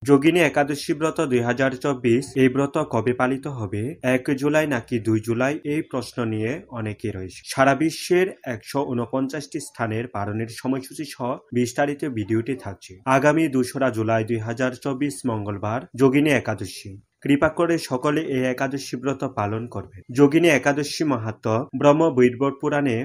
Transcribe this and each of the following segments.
যোগিনী একাদশী ব্রত 2024 এই ব্রত কবে পালিত হবে, 1 জুলাই নাকি 2 জুলাই, এই প্রশ্ন নিয়ে অনেকে রয়েছে। সারা বিশ্বের 149টি স্থানের পালনের সময়সূচি সহ বিস্তারিত ভিডিওটি থাকছে। আগামী 2রা জুলাই 2024 মঙ্গলবার যোগিনী একাদশী। কৃপা করে সকলে এই একাদশী ব্রত পালন করবে। যোগিনী একাদশী মাহাত্ম্য ব্রহ্ম বৈবর্ত পুরাণে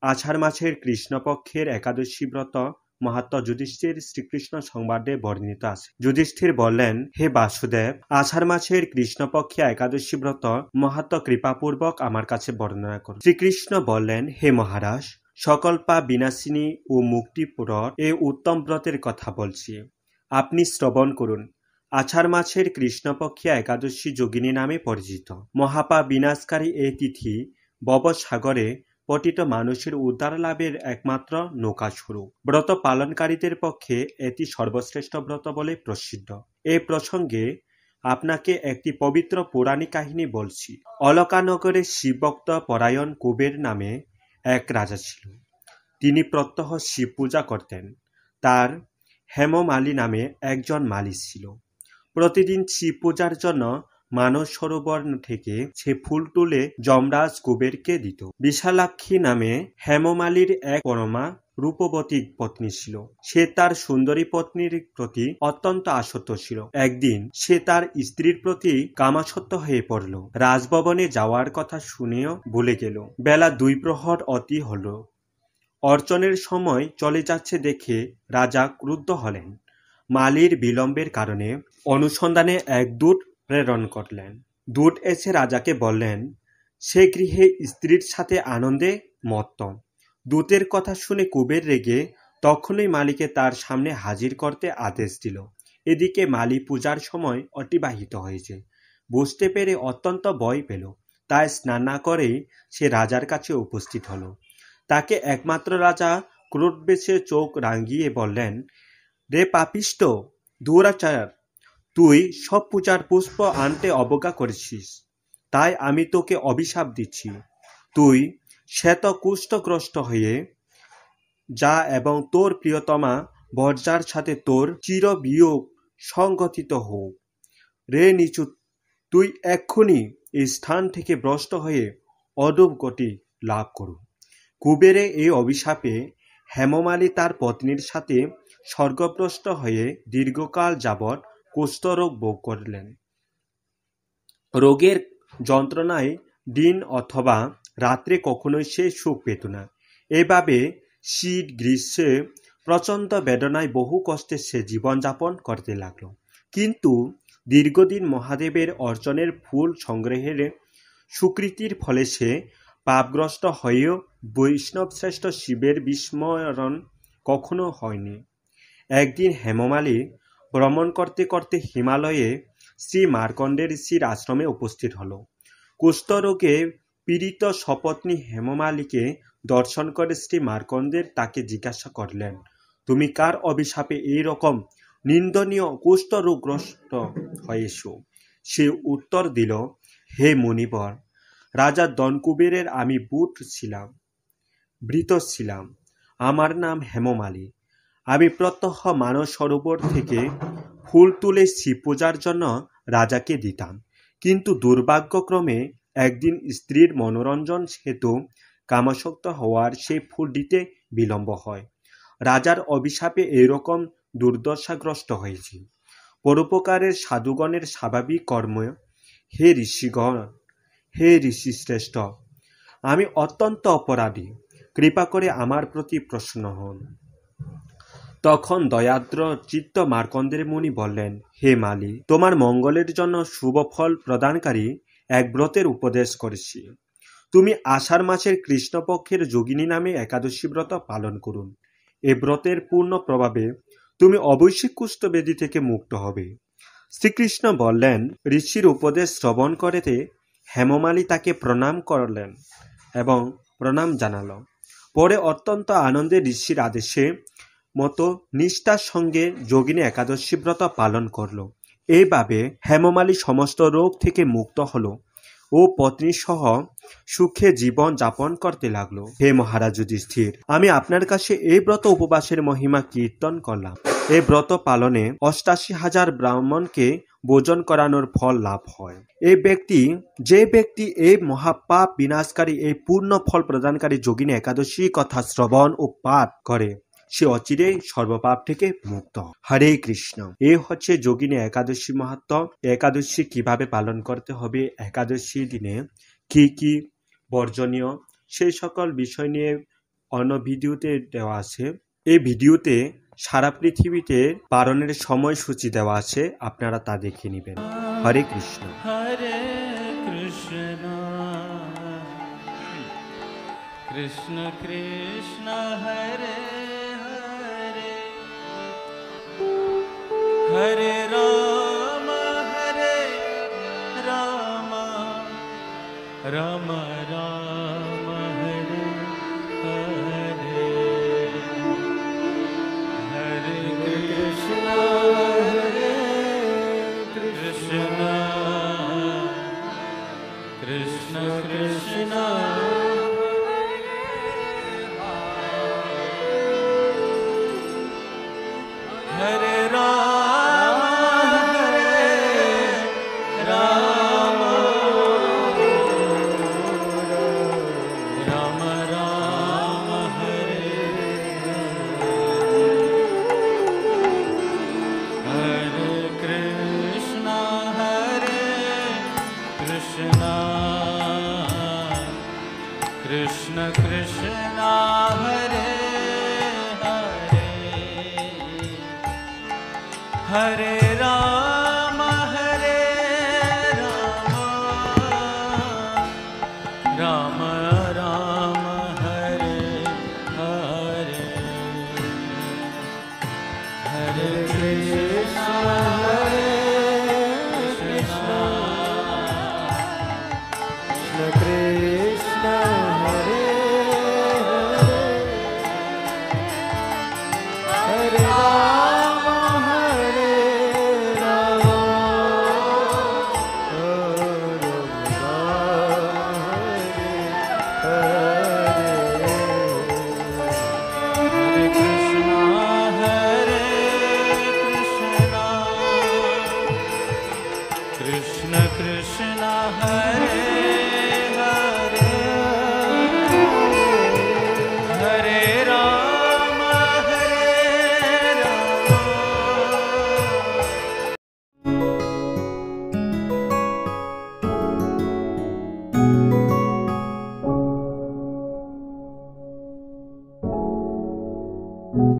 আষাঢ় মাসের কৃষ্ণপক্ষের একাদশী ব্রত মাহাত্ম্য যুধিষ্ঠির শ্রীকৃষ্ণ সংবাদে বর্ণিত আছে। যুধিষ্ঠির বললেন, হে বাসুদেব, আষাঢ় মাসের কৃষ্ণপক্ষে একাদশী ব্রত মাহাত্ম্য কৃপাপূর্বক আমার কাছে বর্ণনা করুন। শ্রীকৃষ্ণ বললেন, হে মহারাজ, সকল পাপ বিনাশিনী ও মুক্তিপ্রদ এই উত্তম ব্রতের কথা বলছি, আপনি শ্রবণ করুন। আষাঢ় মাসের কৃষ্ণপক্ষে একাদশী যোগিনী নামে পরিচিত। মহাপাপ বিনাশকারী এই তিথি ভবসাগরে পতিত মানুষের উদ্ধার লাভের একমাত্র নৌকাস্বরূপ। ব্রত পালনকারীদের পক্ষে এটি সর্বশ্রেষ্ঠ ব্রত বলে প্রসিদ্ধ। এই প্রসঙ্গে আপনাকে একটি পবিত্র পৌরাণিক কাহিনী বলছি। অলকানগরে শিবভক্ত পরায়ণ কুবের নামে এক রাজা ছিল। তিনি প্রত্যহ শিব পূজা করতেন। তার হেমমালী নামে একজন মালী ছিল। প্রতিদিন শিব পূজার জন্য মানস সরোবর থেকে সে ফুল তুলে যমরাজ কুবেরকে দিত। বিশালাক্ষী নামে হেমমালীর এক পরমা রূপবতী পত্নী ছিল। সে তার সুন্দরী পত্নীর প্রতি অত্যন্ত আসক্ত ছিল। একদিন সে তার স্ত্রীর প্রতি কামাসক্ত হয়ে পড়ল। রাজভবনে যাওয়ার কথা শুনেও ভুলে গেল। বেলা 2 প্রহর অতি হল। অর্চনের সময় চলে যাচ্ছে দেখে রাজা ক্রুদ্ধ হলেন। মালীর বিলম্বের কারণে অনুসন্ধানে এক দূত প্রেরণ করলেন। দূত এসে রাজাকে বললেন, সে গৃহে স্ত্রীর সাথে আনন্দে মত্ত। দূতের কথা শুনে কুবের রেগে তখনই মালীকে তার সামনে হাজির করতে আদেশ দিল। এদিকে মালী পূজার সময় অতিবাহিত হয়েছে বুঝতে পেরে অত্যন্ত ভয় পেল। তাই স্নান না করেই সে রাজার কাছে উপস্থিত হলো। তাকে একমাত্র রাজা ক্রোধ বেশে চোখ রাঙিয়ে বললেন, রে পাপিষ্ঠ দুরাচার, তুই সব পূজার পুষ্প আনতে অবজ্ঞা করেছিস, তাই আমি তোকে অভিশাপ দিচ্ছি। তুই শ্বেত কুষ্ঠগ্রস্ত হয়ে যা এবং তোর প্রিয়তমা বর্জার সাথে তোর চিরবিয়োগ সংগঠিত হোক। রে নিচু, তুই এক্ষুনি এই স্থান থেকে ভ্রষ্ট হয়ে অধম গতি লাভ করু। কুবেরে এই অভিশাপে হেমমালী তার পত্নীর সাথে স্বর্গভ্রষ্ট হয়ে দীর্ঘকাল যাবৎ কুষ্ঠরোগ ভোগ করলেন। রোগের যন্ত্রণায় দিন অথবা রাত্রে কখনোই সে সুখ পেত না। এভাবে শীত গ্রীষ্মে প্রচণ্ড বেদনায় বহু কষ্টে সে জীবনযাপন করতে লাগলো। কিন্তু দীর্ঘদিন মহাদেবের অর্চনের ফুল সংগ্রহের সুকৃতির ফলে সে পাপগ্রস্ত হয়েও বৈষ্ণব শ্রেষ্ঠ শিবের বিস্মরণ কখনো হয়নি। একদিন হেমমালী ভ্রমণ করতে করতে হিমালয়ে শ্রী মার্কণ্ডেয় ঋষির আশ্রমে উপস্থিত হল। কুষ্ঠরোগে পীড়িত সপত্নী হেমমালীকে দর্শন করে শ্রী মার্কণ্ডেয় তাকে জিজ্ঞাসা করলেন, তুমি কার অভিশাপে এই রকম নিন্দনীয় কুষ্ঠরোগগ্রস্ত হয়েছ? সে উত্তর দিল, হে মুনিবর, রাজা ধনকুবেরের আমি ভৃত্য ছিলাম। আমার নাম হেমমালী। আমি প্রত্যহ মানস সরোবর থেকে ফুল তুলে শিব পূজার জন্য রাজাকে দিতাম। কিন্তু দুর্ভাগ্যক্রমে একদিন স্ত্রীর মনোরঞ্জন হেতু কামাসক্ত হওয়ার সেই ফুল দিতে বিলম্ব হয়। রাজার অভিশাপে এইরকম দুর্দশাগ্রস্ত হয়েছি। পরোপকারের সাধুগণের স্বাভাবিক কর্ম। হে ঋষিগণ, হে ঋষিশ্রেষ্ঠ, আমি অত্যন্ত অপরাধী, কৃপা করে আমার প্রতি প্রসন্ন হন। তখন দয়াদ্র চিত্ত মার্কণ্ডেয় মুনি বললেন, হে মালী, তোমার মঙ্গলের জন্য শুভ ফল প্রদানকারী এক ব্রতের উপদেশ করেছি। তুমি আষাঢ় মাসের কৃষ্ণপক্ষের যোগিনী নামে একাদশী ব্রত পালন করুন। এ ব্রতের পূর্ণ প্রভাবে তুমি অবশ্যই কুষ্ঠব্যাধি থেকে মুক্ত হবে। শ্রীকৃষ্ণ বললেন, ঋষির উপদেশ শ্রবণ করতে হেমমালী তাকে প্রণাম করলেন এবং প্রণাম জানাল। পরে অত্যন্ত আনন্দে ঋষির আদেশে মতো নিষ্ঠার সঙ্গে যোগিনী একাদশী ব্রত পালন করল। এইভাবে হেমমালী সমস্ত রোগ থেকে মুক্ত হল ও পত্নী সহ সুখে জীবন যাপন করতে লাগলো। হে মহারাজ যুধিষ্ঠির, আমি আপনার কাছে এই ব্রত উপবাসের মহিমা কীর্তন করলাম। এই ব্রত পালনে ৮৮,০০০ ব্রাহ্মণকে ভোজন করানোর ফল লাভ হয়। যে ব্যক্তি এই মহাপাপ বিনাশকারী এই পূর্ণ ফল প্রদানকারী যোগিনী একাদশী কথা শ্রবণ ও পাঠ করে সে অচিরেই সর্বপাপ থেকে মুক্ত। হরে কৃষ্ণ। এই হচ্ছে যোগিনী একাদশী মাহাত্ম্য। একাদশী কিভাবে পালন করতে হবে, একাদশী দিনে কি কি বর্জনীয়, সেই সকল বিষয় নিয়ে অন্য ভিডিওতে দেওয়া আছে। এই ভিডিওতে সারা পৃথিবীতে পালনের সময়সূচি দেওয়া আছে, আপনারা তা দেখে নেবেন। হরে কৃষ্ণ। হরে কৃষ্ণ কৃষ্ণ কৃষ্ণ হরে হরে হরে রাম রাম রাম হরে হরে হরে কৃষ্ণ কৃষ্ণ কৃষ্ণ কৃষ্ণ হরে রাম রাম রাম হরে হরে কৃষ্ণ কৃষ্ণ কৃষ্ণ হরে হরে হরে